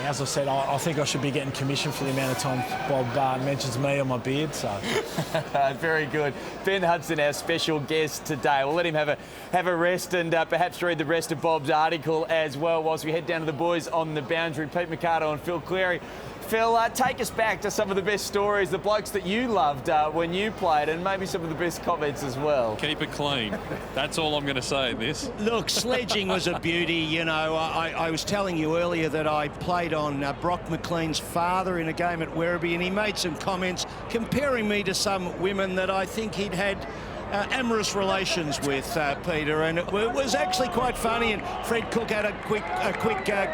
as I said, I think I should be getting commission for the amount of time Bob mentions me on my beard. So very good. Ben Hudson, our special guest today. We'll let him have a rest and perhaps read the rest of Bob's article as well whilst we head down to the boys on the boundary. Pete Mercado and Phil Cleary. Phil, take us back to some of the best stories, the blokes that you loved when you played, and maybe some of the best comments as well. Keep it clean. That's all I'm going to say in this. Look, Sledging was a beauty. You know, I was telling you earlier that I played on Brock McLean's father in a game at Werribee, and he made some comments comparing me to some women that I think he'd had amorous relations with, Peter, and it was actually quite funny. And Fred Cook had a quick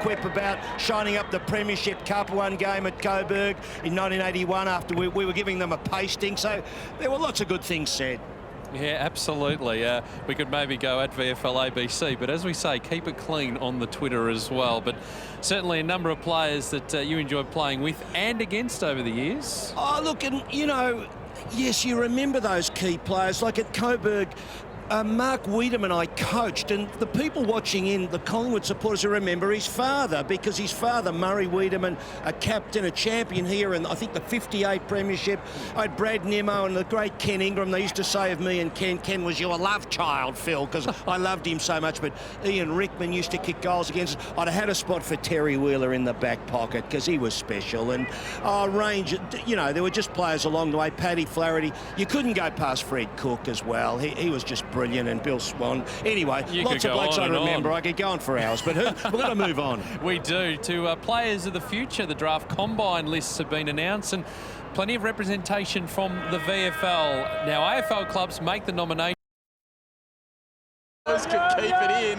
quip about shining up the Premiership Cup one game at Coburg in 1981 after we were giving them a pasting. So there were lots of good things said. Yeah, absolutely. We could maybe go at V.F.A ABC, but as we say, keep it clean on the Twitter as well. But certainly a number of players that you enjoyed playing with and against over the years. Oh, look, and you know, yes, you remember those key players, like at Coburg. Mark Wiedemann I coached, and the people watching in, the Collingwood supporters, who remember his father, because his father, Murray Wiedemann, a captain, a champion here, and I think the 58 Premiership. I had Brad Nimmo and the great Ken Ingram. They used to say of me and Ken was your love child, Phil, because I loved him so much. But Ian Rickman used to kick goals against us. I'd have had a spot for Terry Wheeler in the back pocket because he was special. And range, you know, there were just players along the way. Paddy Flaherty. You couldn't go past Fred Cook as well. He was just brilliant. And Bill Swan. Anyway, lots of blokes I remember. I could go on for hours, but we're going to move on. We do. To players of the future, the draft combine lists have been announced, and plenty of representation from the VFL. Now, AFL clubs make the nomination. Could keep it in.